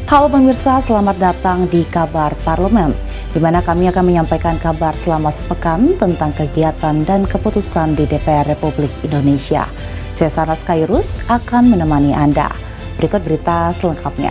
Halo pemirsa, selamat datang di Kabar Parlemen, di mana kami akan menyampaikan kabar selama sepekan tentang kegiatan dan keputusan di DPR Republik Indonesia. Saya Sanas Kairus akan menemani Anda. Berikut berita selengkapnya.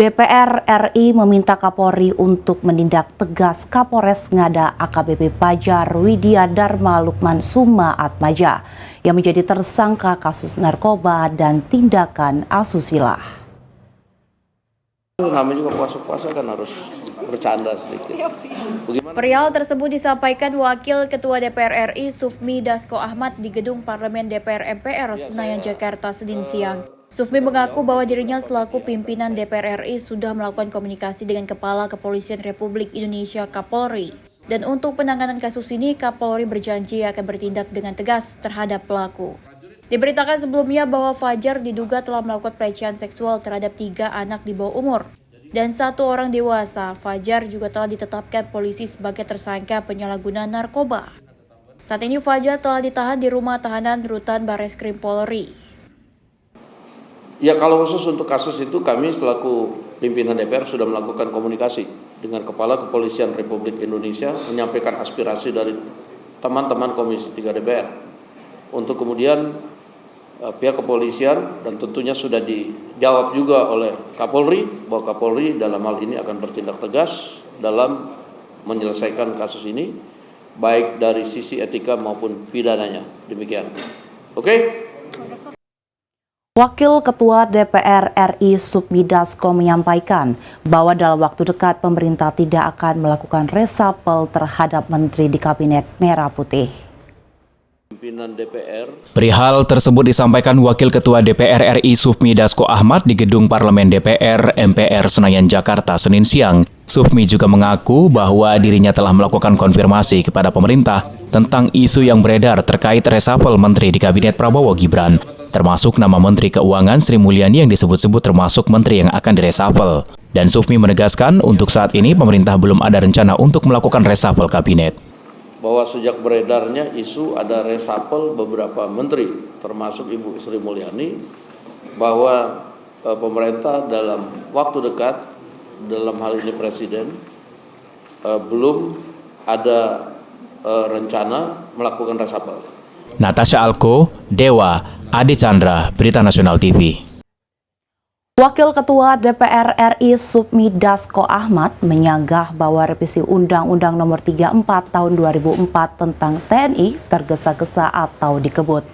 DPR RI meminta Kapolri untuk menindak tegas Kapolres Ngada AKBP Pajar Widya Dharma Lukman Suma Atmaja yang menjadi tersangka kasus narkoba dan tindakan asusila. Namanya juga puasa-puasa kan harus bercanda sedikit. Perihal tersebut disampaikan Wakil Ketua DPR RI Sufmi Dasko Ahmad di Gedung Parlemen DPR MPR Senayan Jakarta Senin siang. Sufmi mengaku bahwa dirinya selaku pimpinan DPR RI sudah melakukan komunikasi dengan Kepala Kepolisian Republik Indonesia Kapolri. Dan untuk penanganan kasus ini, Kapolri berjanji akan bertindak dengan tegas terhadap pelaku. Diberitakan sebelumnya bahwa Fajar diduga telah melakukan pelecehan seksual terhadap 3 anak di bawah umur dan 1 orang dewasa. Fajar juga telah ditetapkan polisi sebagai tersangka penyalahgunaan narkoba. Saat ini Fajar telah ditahan di rumah tahanan Rutan Barreskrim Polri. Ya, kalau khusus untuk kasus itu kami selaku pimpinan DPR sudah melakukan komunikasi dengan Kepala Kepolisian Republik Indonesia, menyampaikan aspirasi dari teman-teman Komisi 3 DPR untuk kemudian pihak kepolisian, dan tentunya sudah dijawab juga oleh Kapolri bahwa Kapolri dalam hal ini akan bertindak tegas dalam menyelesaikan kasus ini baik dari sisi etika maupun pidananya. Demikian. Oke? Wakil Ketua DPR RI Sufmi Dasko menyampaikan bahwa dalam waktu dekat pemerintah tidak akan melakukan resapel terhadap menteri di Kabinet Merah Putih. Pimpinan DPR. Perihal tersebut disampaikan Wakil Ketua DPR RI Sufmi Dasko Ahmad di Gedung Parlemen DPR MPR Senayan Jakarta Senin siang. Sufmi juga mengaku bahwa dirinya telah melakukan konfirmasi kepada pemerintah tentang isu yang beredar terkait resapel menteri di Kabinet Prabowo Gibran, termasuk nama Menteri Keuangan Sri Mulyani yang disebut-sebut termasuk menteri yang akan diresapel. Dan Sufmi menegaskan untuk saat ini pemerintah belum ada rencana untuk melakukan resapel kabinet. Bahwa sejak beredarnya isu ada resapel beberapa menteri, termasuk Ibu Sri Mulyani, bahwa pemerintah dalam waktu dekat, dalam hal ini Presiden, belum ada rencana melakukan resapel. Natasha Alko, Dewa, Adi Chandra, Berita Nasional TV. Wakil Ketua DPR RI Sufmi Dasko Ahmad menyanggah bahwa revisi Undang-Undang Nomor 34 Tahun 2004 tentang TNI tergesa-gesa atau dikebut.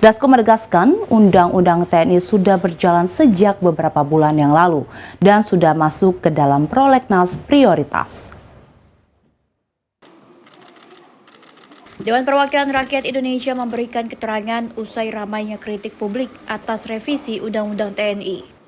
Dasko menegaskan Undang-Undang TNI sudah berjalan sejak beberapa bulan yang lalu dan sudah masuk ke dalam prolegnas prioritas. Dewan Perwakilan Rakyat Indonesia memberikan keterangan usai ramainya kritik publik atas revisi Undang-Undang TNI.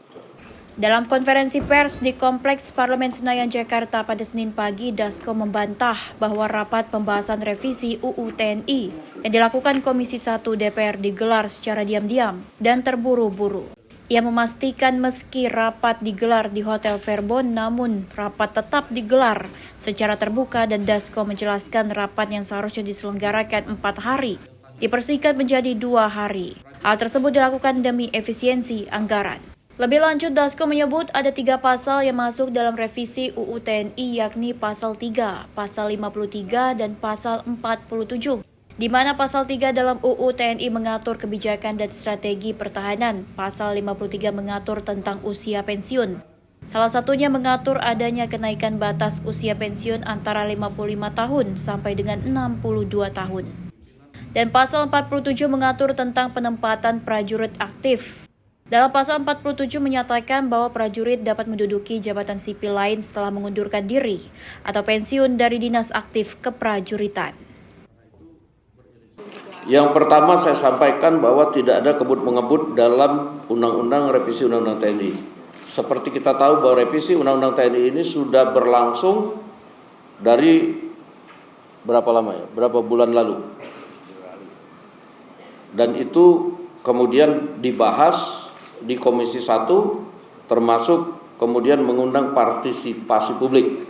Dalam konferensi pers di Kompleks Parlemen Senayan Jakarta pada Senin pagi, Dasko membantah bahwa rapat pembahasan revisi UU TNI yang dilakukan Komisi 1 DPR digelar secara diam-diam dan terburu-buru. Ia memastikan meski rapat digelar di Hotel Fairmont, namun rapat tetap digelar secara terbuka, dan Dasko menjelaskan rapat yang seharusnya diselenggarakan 4 hari dipersingkat menjadi 2 hari. Hal tersebut dilakukan demi efisiensi anggaran. Lebih lanjut, Dasko menyebut ada 3 pasal yang masuk dalam revisi UU TNI, yakni pasal 3, pasal 53, dan pasal 47. Di mana pasal 3 dalam UU TNI mengatur kebijakan dan strategi pertahanan, pasal 53 mengatur tentang usia pensiun. Salah satunya mengatur adanya kenaikan batas usia pensiun antara 55 tahun sampai dengan 62 tahun. Dan pasal 47 mengatur tentang penempatan prajurit aktif. Dalam pasal 47 menyatakan bahwa prajurit dapat menduduki jabatan sipil lain setelah mengundurkan diri atau pensiun dari dinas aktif keprajuritan. Yang pertama saya sampaikan bahwa tidak ada kebut-mengebut dalam undang-undang revisi undang-undang TNI. Seperti kita tahu bahwa revisi undang-undang TNI ini sudah berlangsung dari berapa lama ya? Berapa bulan lalu. Dan itu kemudian dibahas di Komisi 1, termasuk kemudian mengundang partisipasi publik.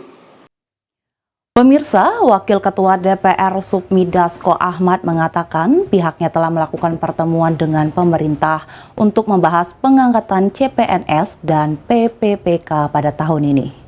Pemirsa, Wakil Ketua DPR Supmi Dasko Ahmad mengatakan pihaknya telah melakukan pertemuan dengan pemerintah untuk membahas pengangkatan CPNS dan PPPK pada tahun ini.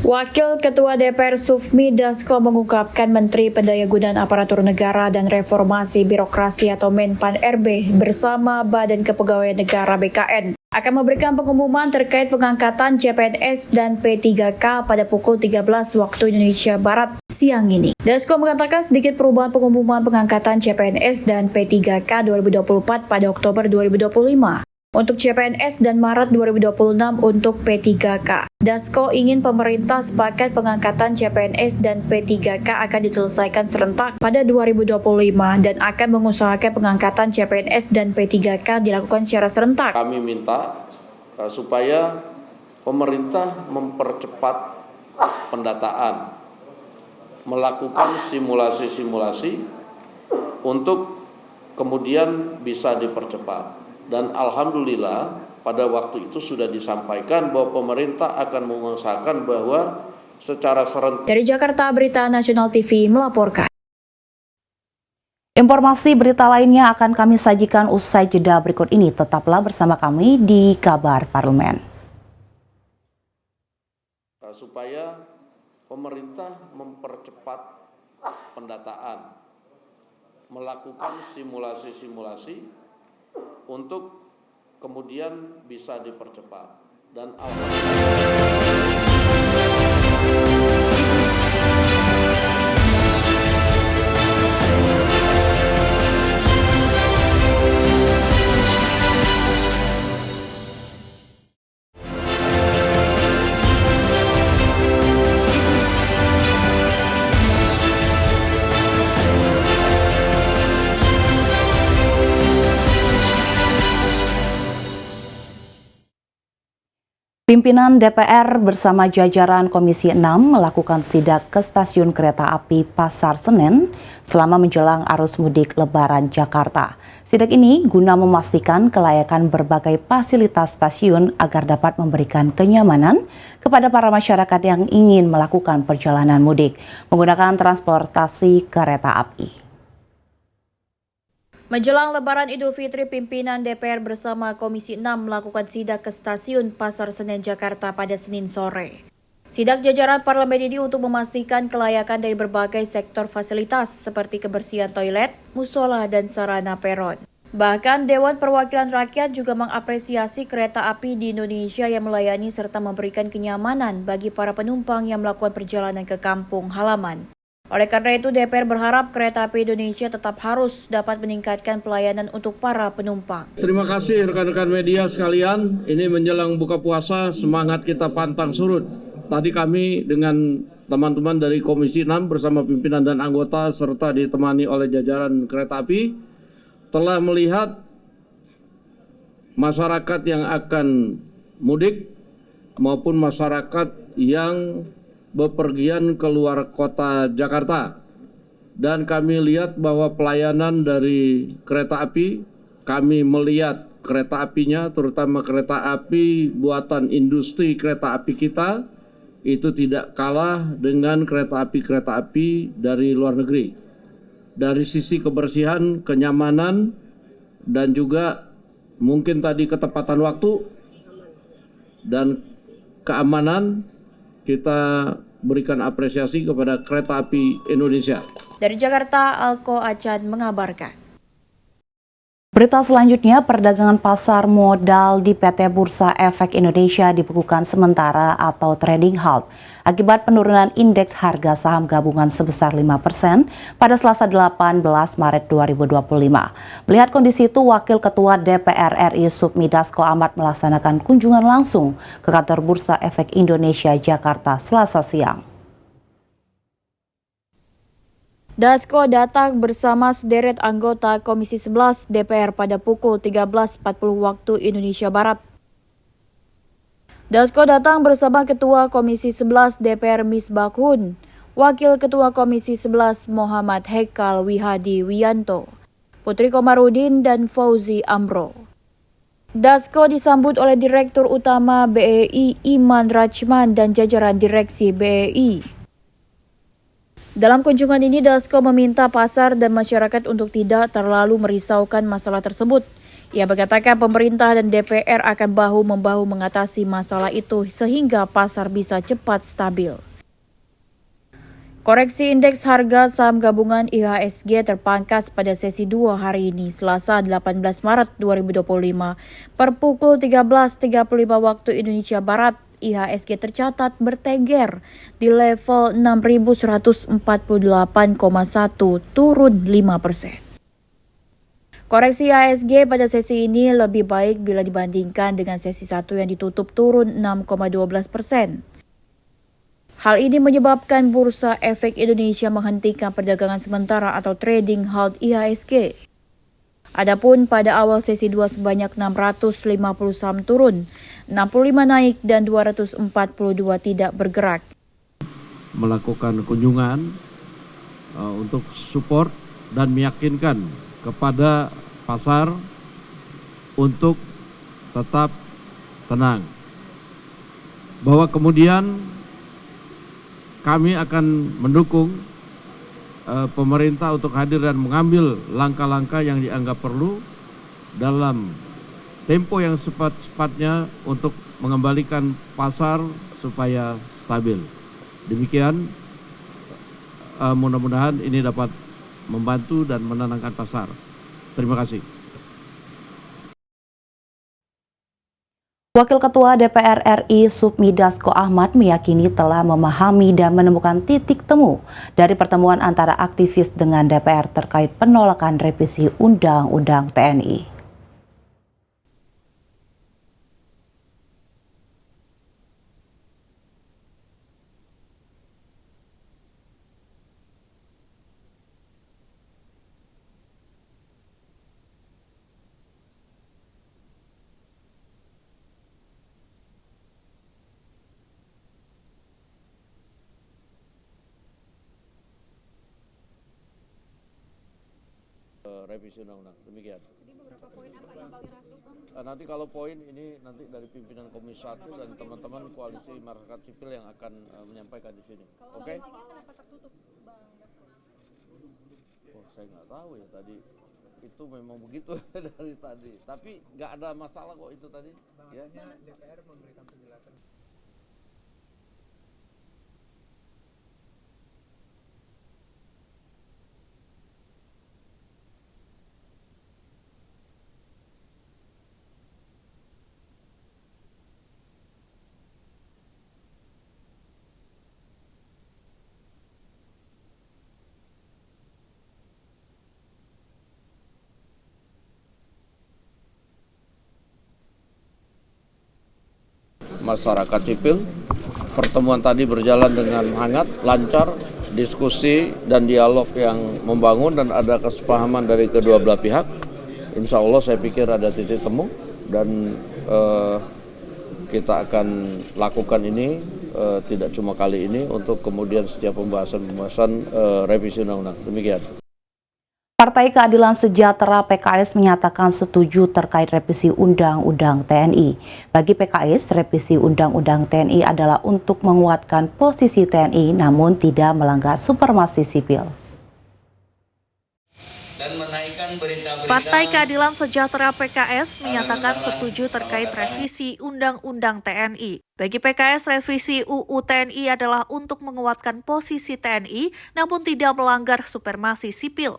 Wakil Ketua DPR Supmi Dasko mengungkapkan Menteri Pendayagunaan Aparatur Negara dan Reformasi Birokrasi atau Menpan RB bersama Badan Kepegawaian Negara BKN akan memberikan pengumuman terkait pengangkatan CPNS dan P3K pada pukul 13 waktu Indonesia Barat siang ini. Dasko mengatakan sedikit perubahan pengumuman pengangkatan CPNS dan P3K 2024 pada Oktober 2025. Untuk CPNS dan Maret 2026 untuk P3K. Dasko ingin pemerintah sepakat pengangkatan CPNS dan P3K akan diselesaikan serentak pada 2025 dan akan mengusahakan pengangkatan CPNS dan P3K dilakukan secara serentak. Kami minta supaya pemerintah mempercepat pendataan, melakukan simulasi-simulasi untuk kemudian bisa dipercepat. Dan alhamdulillah pada waktu itu sudah disampaikan bahwa pemerintah akan mengusahakan bahwa secara serentak. Dari Jakarta, Berita Nasional TV melaporkan. Informasi berita lainnya akan kami sajikan usai jeda berikut ini. Tetaplah bersama kami di Kabar Parlemen. Supaya pemerintah mempercepat pendataan, melakukan simulasi-simulasi untuk kemudian bisa dipercepat. Dan Pimpinan DPR bersama jajaran Komisi 6 melakukan sidak ke stasiun kereta api Pasar Senen selama menjelang arus mudik Lebaran Jakarta. Sidak ini guna memastikan kelayakan berbagai fasilitas stasiun agar dapat memberikan kenyamanan kepada para masyarakat yang ingin melakukan perjalanan mudik menggunakan transportasi kereta api. Menjelang Lebaran Idul Fitri, pimpinan DPR bersama Komisi 6 melakukan sidak ke stasiun Pasar Senen Jakarta pada Senin sore. Sidak jajaran parlemen ini untuk memastikan kelayakan dari berbagai sektor fasilitas seperti kebersihan toilet, musola, dan sarana peron. Bahkan Dewan Perwakilan Rakyat juga mengapresiasi kereta api di Indonesia yang melayani serta memberikan kenyamanan bagi para penumpang yang melakukan perjalanan ke kampung halaman. Oleh karena itu, DPR berharap Kereta Api Indonesia tetap harus dapat meningkatkan pelayanan untuk para penumpang. terima kasih rekan-rekan media sekalian. Ini menjelang buka puasa, semangat kita pantang surut. Tadi kami dengan teman-teman dari Komisi 6 bersama pimpinan dan anggota serta ditemani oleh jajaran kereta api telah melihat masyarakat yang akan mudik maupun masyarakat yang bepergian keluar kota Jakarta. Dan kami lihat bahwa pelayanan dari kereta api, kami melihat kereta apinya, terutama kereta api buatan industri kereta api kita, itu tidak kalah dengan kereta api dari luar negeri. Dari sisi kebersihan, kenyamanan, dan juga mungkin tadi ketepatan waktu dan keamanan, kita berikan apresiasi kepada Kereta Api Indonesia. Dari Jakarta, Alko Acan mengabarkan. Berita selanjutnya, perdagangan pasar modal di PT Bursa Efek Indonesia dibekukan sementara atau trading halt akibat penurunan indeks harga saham gabungan sebesar 5% pada Selasa 18 Maret 2025. Melihat kondisi itu, Wakil Ketua DPR RI Supmi Dasko Ahmad melaksanakan kunjungan langsung ke kantor Bursa Efek Indonesia Jakarta Selasa siang. Dasko datang bersama sederet anggota Komisi 11 DPR pada pukul 13.40 waktu Indonesia Barat. Dasko datang bersama Ketua Komisi 11 DPR Misbahun, Wakil Ketua Komisi 11 Muhammad Hekal Wihadi Wiyanto, Putri Komarudin, dan Fauzi Amro. Dasko disambut oleh Direktur Utama BEI Iman Rachman dan jajaran direksi BEI. Dalam kunjungan ini, Dasko meminta pasar dan masyarakat untuk tidak terlalu merisaukan masalah tersebut. Ia mengatakan pemerintah dan DPR akan bahu-membahu mengatasi masalah itu sehingga pasar bisa cepat stabil. Koreksi indeks harga saham gabungan IHSG terpangkas pada sesi 2 hari ini, Selasa 18 Maret 2025. Per pukul 13.35 waktu Indonesia Barat, IHSG tercatat bertengger di level 6.148,1, turun 5%. Koreksi IHSG pada sesi ini lebih baik bila dibandingkan dengan sesi 1 yang ditutup turun 6,12%. Hal ini menyebabkan Bursa Efek Indonesia menghentikan perdagangan sementara atau trading halt IHSG. Adapun pada awal sesi 2 sebanyak 650 saham turun, 65 naik dan 242 tidak bergerak. Melakukan kunjungan untuk support dan meyakinkan kepada pasar untuk tetap tenang. Bahwa kemudian kami akan mendukung pemerintah untuk hadir dan mengambil langkah-langkah yang dianggap perlu dalam tempo yang cepat-cepatnya untuk mengembalikan pasar supaya stabil. Demikian, mudah-mudahan ini dapat membantu dan menenangkan pasar. Terima kasih. Wakil Ketua DPR RI Supmi Dasko Ahmad meyakini telah memahami dan menemukan titik temu dari pertemuan antara aktivis dengan DPR terkait penolakan revisi Undang-Undang TNI. Revisi undang-undang, demikian. Nanti kalau poin ini nanti dari pimpinan Komisi 1 dan teman-teman koalisi masyarakat sipil yang akan menyampaikan di sini. Oke? Oh, saya nggak tahu ya tadi. Itu memang begitu dari tadi. Tapi nggak ada masalah kok itu tadi. Ya. DPR memberikan penjelasan. Masyarakat sipil, pertemuan tadi berjalan dengan hangat, lancar, diskusi dan dialog yang membangun dan ada kesepahaman dari kedua belah pihak. Insya Allah saya pikir ada titik temu dan kita akan lakukan ini tidak cuma kali ini untuk kemudian setiap pembahasan revisi undang-undang. Demikian. Partai Keadilan Sejahtera PKS menyatakan setuju terkait revisi Undang-Undang TNI. Bagi PKS, revisi Undang-Undang TNI adalah untuk menguatkan posisi TNI namun tidak melanggar supremasi sipil. Partai Keadilan Sejahtera PKS menyatakan setuju terkait revisi Undang-Undang TNI. Bagi PKS, revisi UU TNI adalah untuk menguatkan posisi TNI namun tidak melanggar supremasi sipil.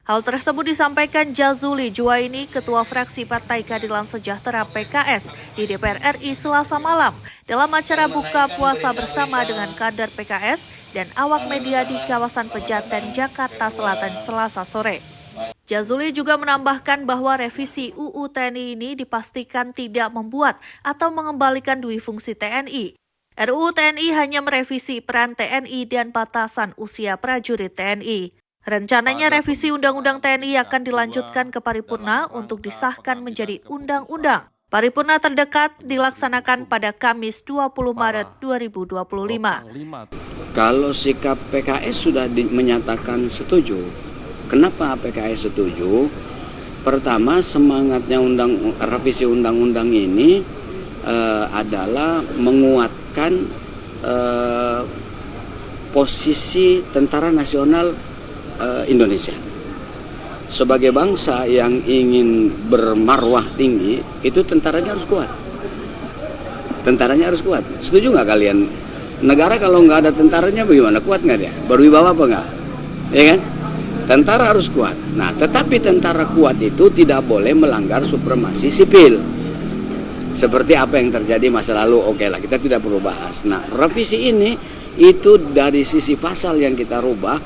Hal tersebut disampaikan Jazuli Juwaini, Ketua Fraksi Partai Keadilan Sejahtera PKS di DPR RI Selasa malam dalam acara buka puasa bersama dengan kader PKS dan awak media di kawasan Pejaten, Jakarta Selatan Selasa sore. Jazuli juga menambahkan bahwa revisi UU TNI ini dipastikan tidak membuat atau mengembalikan dui fungsi TNI. RUU TNI hanya merevisi peran TNI dan batasan usia prajurit TNI. Rencananya revisi Undang-Undang TNI akan dilanjutkan ke paripurna untuk disahkan menjadi undang-undang. Paripurna terdekat dilaksanakan pada Kamis 20 Maret 2025. Kalau sikap PKS sudah menyatakan setuju, kenapa PKS setuju? Pertama, semangatnya revisi undang-undang ini adalah menguatkan posisi Tentara Nasional Indonesia. Sebagai bangsa yang ingin bermarwah tinggi, itu tentaranya harus kuat. Tentaranya harus kuat. Setuju nggak kalian? Negara kalau nggak ada tentaranya bagaimana? Kuat nggak dia? Berwibawa apa nggak? Ya kan? Tentara harus kuat. Nah, tetapi tentara kuat itu tidak boleh melanggar supremasi sipil. Seperti apa yang terjadi masa lalu, oke lah, kita tidak perlu bahas. Nah, revisi ini itu dari sisi pasal yang kita rubah,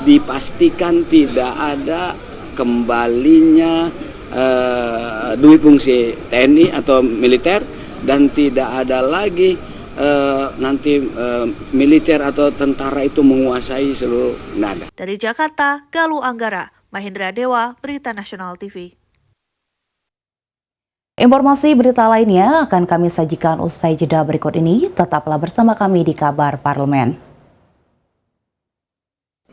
dipastikan tidak ada kembalinya duit fungsi TNI atau militer, dan tidak ada lagi nanti militer atau tentara itu menguasai seluruh nada. Dari Jakarta, Galuh Anggara, Mahendra Dewa, Berita Nasional TV. Informasi berita lainnya akan kami sajikan usai jeda berikut ini. Tetaplah bersama kami di Kabar Parlemen.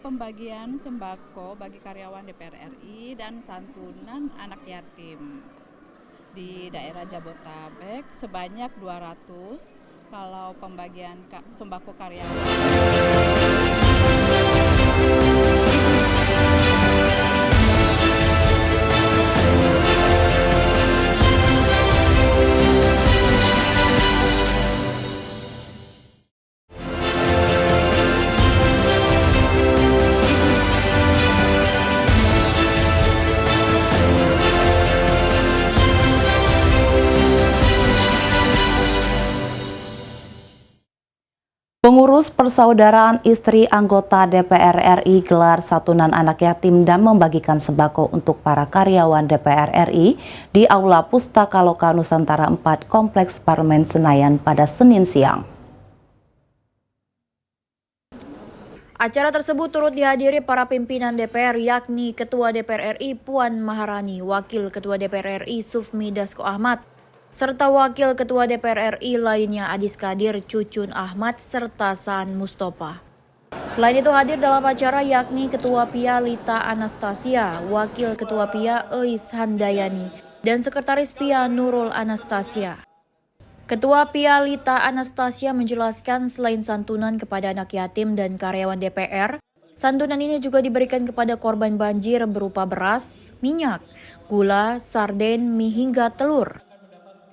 Pembagian sembako bagi karyawan DPR RI dan santunan anak yatim di daerah Jabodetabek sebanyak 200. Kalau pembagian sembako karyawan Pengurus Persaudaraan Istri Anggota DPR RI gelar santunan anak yatim dan membagikan sembako untuk para karyawan DPR RI di Aula Pustaka Loka Nusantara 4 Kompleks Parlemen Senayan pada Senin siang. Acara tersebut turut dihadiri para pimpinan DPR yakni Ketua DPR RI Puan Maharani, Wakil Ketua DPR RI Sufmi Dasko Ahmad, serta Wakil Ketua DPR RI lainnya Adis Kadir, Cucun Ahmad, serta Saan Mustafa. Selain itu hadir dalam acara yakni Ketua PIA Lita Anastasia, Wakil Ketua PIA Eis Handayani, dan Sekretaris PIA Nurul Anastasia. Ketua PIA Lita Anastasia menjelaskan selain santunan kepada anak yatim dan karyawan DPR, santunan ini juga diberikan kepada korban banjir berupa beras, minyak, gula, sarden, mie hingga telur.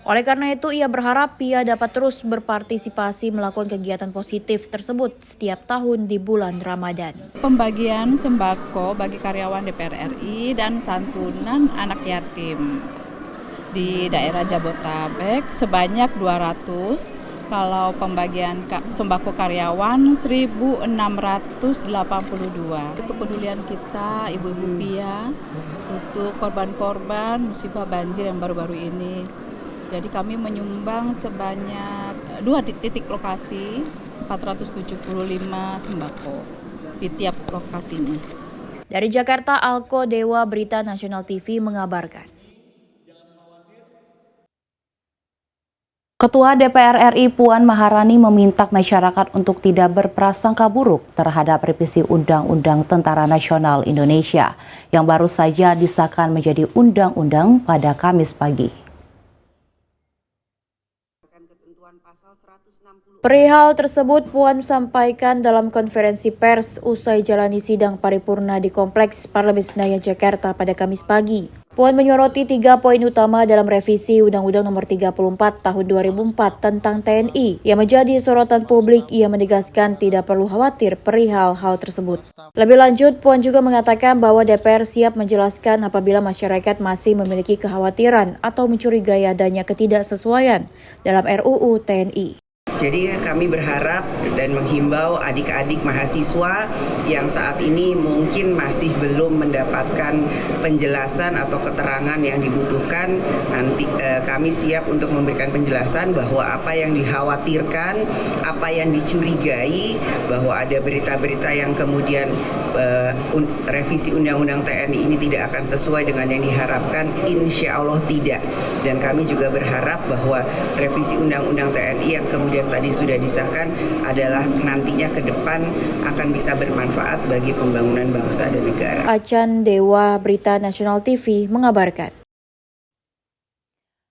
Oleh karena itu, ia berharap PIA dapat terus berpartisipasi melakukan kegiatan positif tersebut setiap tahun di bulan Ramadan. pembagian sembako bagi karyawan DPR RI dan santunan anak yatim di daerah Jabodetabek sebanyak 200. Kalau pembagian sembako karyawan 1.682. Itu kepedulian kita, ibu-ibu PIA, untuk korban-korban musibah banjir yang baru-baru ini. Jadi kami menyumbang sebanyak 2 titik lokasi 475 sembako di tiap lokasinya. Dari Jakarta, Alko Dewa, Berita Nasional TV mengabarkan. Ketua DPR RI Puan Maharani meminta masyarakat untuk tidak berprasangka buruk terhadap revisi Undang-Undang Tentara Nasional Indonesia yang baru saja disahkan menjadi undang-undang pada Kamis pagi. Perihal tersebut Puan sampaikan dalam konferensi pers usai jalani sidang paripurna di Kompleks Parlemen Senayan Jakarta pada Kamis pagi. Puan menyoroti 3 poin utama dalam revisi Undang-Undang Nomor 34 Tahun 2004 tentang TNI yang menjadi sorotan publik. Ia menegaskan tidak perlu khawatir perihal hal tersebut. Lebih lanjut, Puan juga mengatakan bahwa DPR siap menjelaskan apabila masyarakat masih memiliki kekhawatiran atau mencurigai adanya ketidaksesuaian dalam RUU TNI. Jadi kami berharap dan menghimbau adik-adik mahasiswa yang saat ini mungkin masih belum mendapatkan penjelasan atau keterangan yang dibutuhkan. Nanti kami siap untuk memberikan penjelasan bahwa apa yang dikhawatirkan, apa yang dicurigai, bahwa ada berita-berita yang kemudian revisi Undang-Undang TNI ini tidak akan sesuai dengan yang diharapkan, insya Allah tidak. Dan kami juga berharap bahwa revisi Undang-Undang TNI yang kemudian yang tadi sudah disahkan adalah nantinya ke depan akan bisa bermanfaat bagi pembangunan bangsa dan negara. Acan Dewa Berita Nasional TV mengabarkan.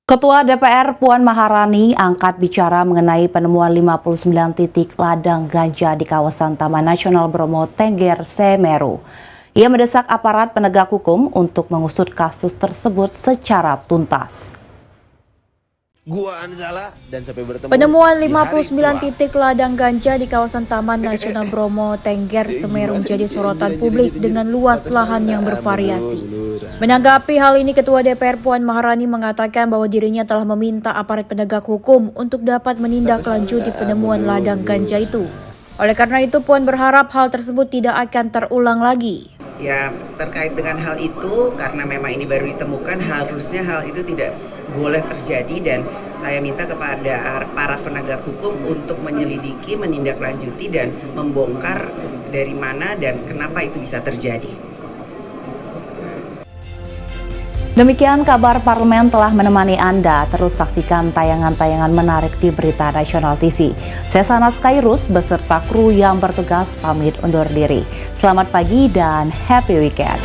Ketua DPR Puan Maharani angkat bicara mengenai penemuan 59 titik ladang ganja di kawasan Taman Nasional Bromo Tengger, Semeru. Ia mendesak aparat penegak hukum untuk mengusut kasus tersebut secara tuntas. Penemuan 59 titik ladang ganja di kawasan Taman Nasional Bromo Tengger, Semeru menjadi sorotan publik dengan luas lahan yang bervariasi. Menanggapi hal ini, Ketua DPR Puan Maharani mengatakan bahwa dirinya telah meminta aparat penegak hukum untuk dapat menindaklanjuti penemuan ladang ganja itu. Oleh karena itu, Puan berharap hal tersebut tidak akan terulang lagi. Ya, terkait dengan hal itu, karena memang ini baru ditemukan, harusnya hal itu tidak boleh terjadi dan saya minta kepada aparat penegak hukum untuk menyelidiki, menindaklanjuti dan membongkar dari mana dan kenapa itu bisa terjadi. Demikian kabar parlemen telah menemani Anda. Terus saksikan tayangan-tayangan menarik di Berita Nasional TV. Saya Sanas Kairus beserta kru yang bertugas pamit undur diri. Selamat pagi dan happy weekend.